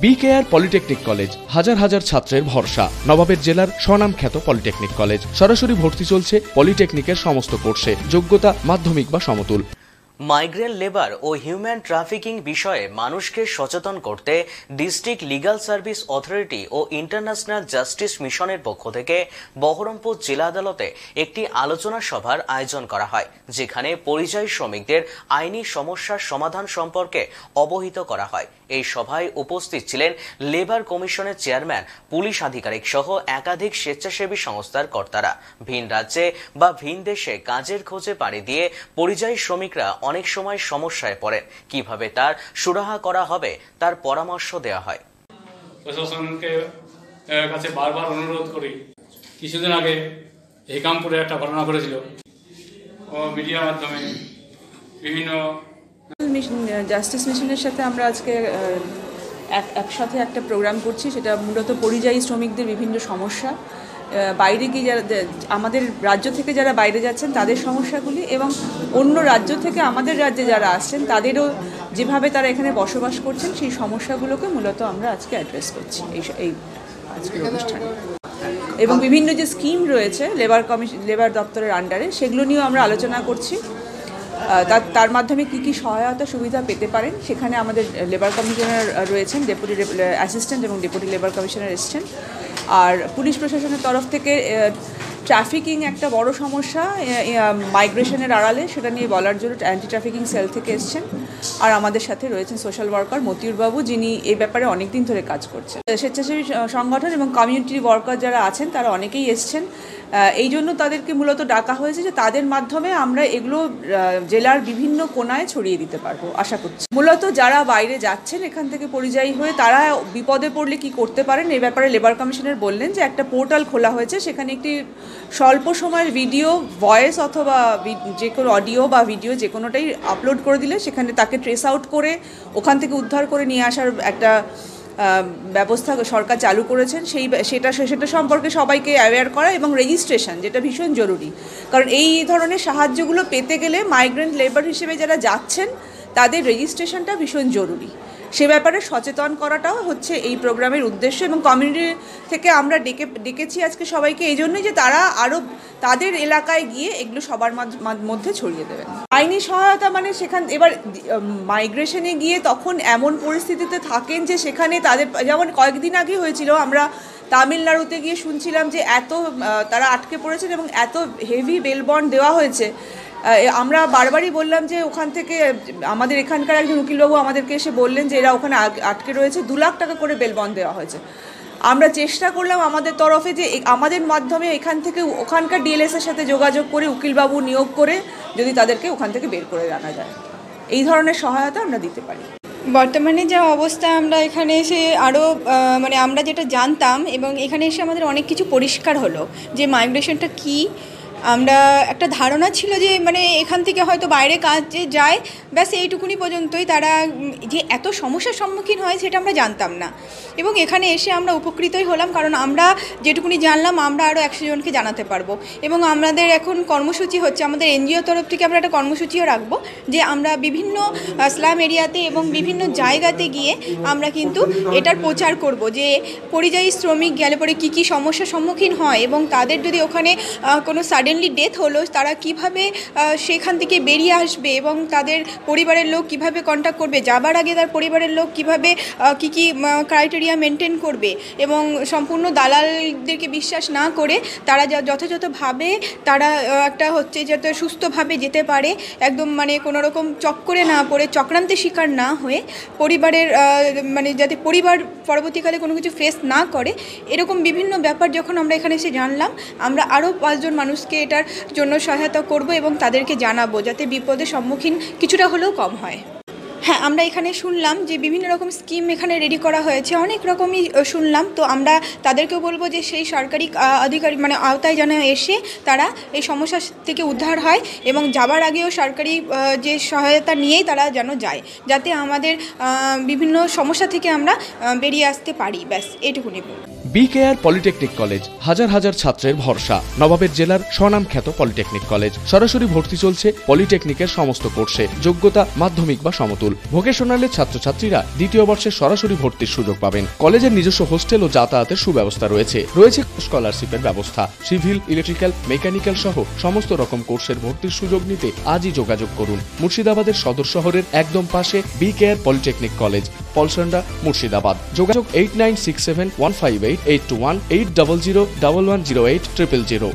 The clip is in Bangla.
বিকেআর পলিটেকনিক কলেজ হাজার হাজার ছাত্রের ভরসা। নবাবের জেলার স্বনামখ্যাত পলিটেকনিক কলেজ। সরাসরি ভর্তি চলছে পলিটেকনিকের সমস্ত কোর্সে। যোগ্যতা মাধ্যমিক বা সমতুল। মাইগ্রেন্ট লেবার ও হিউম্যান ট্রাফিকিং বিষয়ে মানুষকে সচেতন করতে ডিস্ট্রিক্ট লিগ্যাল সার্ভিস অথরিটি ও ইন্টারন্যাশনাল জাস্টিস মিশনের পক্ষ থেকে বহরমপুর জেলা আদালতে একটি আলোচনা সভার আয়োজন করা হয়, যেখানে পরিযায়ী শ্রমিকদের আইনি সমস্যার সমাধান সম্পর্কে অবহিত করা হয়। এই সভায় উপস্থিত ছিলেন লেবার কমিশনের চেয়ারম্যান, পুলিশ আধিকারিক সহ একাধিক স্বেচ্ছাসেবী সংস্থার কর্তারা। ভিন রাজ্যে বা ভিন দেশে কাজের খোঁজে পাড়ি দিয়ে পরিযায়ী শ্রমিকরা অনেক সময় সমস্যায় পড়েন। কিভাবে তার সুরাহা করা হবে তার পরামর্শ দেওয়া হয়। প্রশাসনকে কাছে বারবার অনুরোধ করি। কিছুদিন আগে হেকামপুরে একটা ঘটনা ঘটেছিল, ও মিডিয়ার মাধ্যমে বিভিন্ন জাস্টিস মিশনের সাথে আমরা আজকে একসাথে একটা প্রোগ্রাম করছি। সেটা মূলত পরিযায়ী শ্রমিকদের বিভিন্ন সমস্যা, বাইরে গিয়ে যারা আমাদের রাজ্য থেকে যারা বাইরে যাচ্ছেন তাদের সমস্যাগুলি, এবং অন্য রাজ্য থেকে আমাদের রাজ্যে যারা আসছেন তাদেরও যেভাবে তারা এখানে বসবাস করছেন সেই সমস্যাগুলোকে মূলত আমরা আজকে অ্যাড্রেস করছি এই আজকের অনুষ্ঠানে। এবং বিভিন্ন যে স্কিম রয়েছে লেবার দপ্তরের আন্ডারে, সেগুলো নিয়েও আমরা আলোচনা করছি। তার মাধ্যমে কী কী সহায়তা সুবিধা পেতে পারেন, সেখানে আমাদের লেবার কমিশনার রয়েছেন, ডেপুটি অ্যাসিস্ট্যান্ট এবং ডেপুটি লেবার কমিশনার এসছেন। আর পুলিশ প্রশাসনের তরফ থেকে ট্রাফিকিং একটা বড় সমস্যা মাইগ্রেশনের আড়ালে, সেটা নিয়ে বলার জন্য অ্যান্টি ট্রাফিকিং সেল থেকে এসছেন। আর আমাদের সাথে রয়েছেন সোশ্যাল ওয়ার্কার মতিউরবাবু, যিনি এই ব্যাপারে অনেক দিন ধরে কাজ করছেন। স্বেচ্ছাসেবী সংগঠন এবং কমিউনিটি ওয়ার্কার যারা আছেন তারা অনেকেই এসছেন। এই জন্য তাদেরকে মূলত ডাকা হয়েছে যে তাদের মাধ্যমে আমরা এগুলো জেলার বিভিন্ন কোনায় ছড়িয়ে দিতে পারবো আশা করছি। মূলত যারা বাইরে যাচ্ছেন এখান থেকে পরিযায়ী হয়ে, তারা বিপদে পড়লে কি করতে পারেন এই ব্যাপারে লেবার কমিশনার বললেন যে একটা পোর্টাল খোলা হয়েছে, সেখানে একটি স্বল্প সময়ের ভিডিও, ভয়েস অথবা যে কোনো অডিও বা ভিডিও যে কোনোটাই আপলোড করে দিলে সেখানে তাকে ট্রেস আউট করে ওখান থেকে উদ্ধার করে নিয়ে আসার একটা ব্যবস্থা সরকার চালু করেছেন। সেটা সম্পর্কে সবাইকে অ্যাওয়্যার করা এবং রেজিস্ট্রেশন, যেটা ভীষণ জরুরি। কারণ এই ধরনের সাহায্যগুলো পেতে গেলে মাইগ্রেন্ট লেবার হিসেবে যারা যাচ্ছেন তাদের রেজিস্ট্রেশনটা ভীষণ জরুরি। সে ব্যাপারে সচেতন করাটাও হচ্ছে এই প্রোগ্রামের উদ্দেশ্য। এবং কমিউনিটি থেকে আমরা ডেকেছি আজকে সবাইকে এই জন্যই যে তারা আরও তাদের এলাকায় গিয়ে এগুলো সবার মধ্যে ছড়িয়ে দেবেন। আইনি সহায়তা মানে সেখান এবার মাইগ্রেশনে গিয়ে তখন এমন পরিস্থিতিতে থাকেন যে সেখানে তাদের, যেমন কয়েকদিন আগে হয়েছিল, আমরা তামিলনাড়ুতে গিয়ে শুনছিলাম যে তারা আটকে পড়েছেন এবং এত হেভি বেল বন্ড দেওয়া হয়েছে। আমরা বারবারই বললাম যে ওখান থেকে আমাদের এখানকার একজন উকিলবাবু আমাদেরকে এসে বললেন যে এরা ওখানে আটকে রয়েছে, 2 লাখ টাকা করে বেল বন্ড দেওয়া হয়েছে। আমরা চেষ্টা করলাম আমাদের তরফে যে আমাদের মাধ্যমে এখান থেকে ওখানকার ডিএলএসের সাথে যোগাযোগ করে উকিলবাবু নিয়োগ করে যদি তাদেরকে ওখান থেকে বের করে আনা যায়, এই ধরনের সহায়তা আমরা দিতে পারি। বর্তমানে যা অবস্থা, আমরা এখানে এসে আরও আমরা যেটা জানতাম এবং এখানে এসে আমাদের অনেক কিছু পরিষ্কার হলো যে মাইগ্রেশনটা কী। আমরা একটা ধারণা ছিল যে এখান থেকে হয়তো বাইরে কাজে যায়, ব্যাস এইটুকুনি পর্যন্তই। তারা যে এত সমস্যার সম্মুখীন হয় সেটা আমরা জানতাম না, এবং এখানে এসে আমরা উপকৃতই হলাম। কারণ আমরা যেটুকুনি জানলাম আমরা আরও 100 জনকে জানাতে পারবো। এবং আমাদের এখন কর্মসূচি হচ্ছে, আমাদের এনজিও তরফ থেকে আমরা একটা কর্মসূচিও রাখবো যে আমরা বিভিন্ন স্লাম এরিয়াতে এবং বিভিন্ন জায়গাতে গিয়ে আমরা কিন্তু এটার প্রচার করব যে পরিযায়ী শ্রমিক গেলে পরে কী কী সমস্যার সম্মুখীন হয়, এবং তাদের যদি ওখানে কোনো সাডেনলি ডেথ হলো তারা কিভাবে সেখান থেকে বেরিয়ে আসবে, এবং তাদের পরিবারের লোক কিভাবে কন্ট্যাক্ট করবে, যাবার আগে তার পরিবারের লোক কিভাবে কী কী ক্রাইটেরিয়া মেনটেন করবে, এবং সম্পূর্ণ দালালদেরকে বিশ্বাস না করে তারা যথাযথভাবে তারা একটা যাতে সুস্থভাবে যেতে পারে, একদম কোনো রকম চক্করে না পড়ে, চক্রান্তের শিকার না হয়ে, পরিবারের যাতে পরিবার পরবর্তীকালে কোনো কিছু ফেস না করে, এরকম বিভিন্ন ব্যাপার যখন আমরা এখানে এসে জানলাম, আমরা আরও 5 জন মানুষকে এটার জন্য সহায়তা করব এবং তাদেরকে জানাবো যাতে বিপদের সম্মুখীন কিছুটা হলেও কম হয়। হ্যাঁ, আমরা এখানে শুনলাম যে বিভিন্ন রকম স্কিম এখানে রেডি করা হয়েছে, অনেক রকমই শুনলাম। তো আমরা তাদেরকেও বলবো যে সেই সরকারি আধিকারিক আওতায় যেন এসে তারা এই সমস্যা থেকে উদ্ধার হয়, এবং যাবার আগেও সরকারি যে সহায়তা নিয়েই তারা যেন যায়, যাতে আমাদের বিভিন্ন সমস্যা থেকে আমরা বেরিয়ে আসতে পারি। ব্যাস এইটুকুনি। বিকেআর পলিটেকনিক কলেজ হাজার হাজার ছাত্রের ভরসা। নবাবের জেলার স্বনামখ্যাত পলিটেকনিক কলেজ। সরাসরি ভর্তি চলছে পলিটেকনিকের সমস্ত কোর্সে। যোগ্যতা মাধ্যমিক বা সমতুল। ভোকেশনালের ছাত্রছাত্রীরা দ্বিতীয় বর্ষে সরাসরি ভর্তির সুযোগ পাবেন। কলেজের নিজস্ব হোস্টেল ও যাতায়াতের সুব্যবস্থা রয়েছে। স্কলারশিপের ব্যবস্থা। সিভিল, ইলেকট্রিক্যাল, মেকানিক্যাল সহ সমস্ত রকম কোর্সের ভর্তির সুযোগ নিতে আজই যোগাযোগ করুন। মুর্শিদাবাদের সদর শহরের একদম পাশে BKR polytechnic college, Palsanda, Murshidabad. যোগাযোগ 8967158821 8001108 000।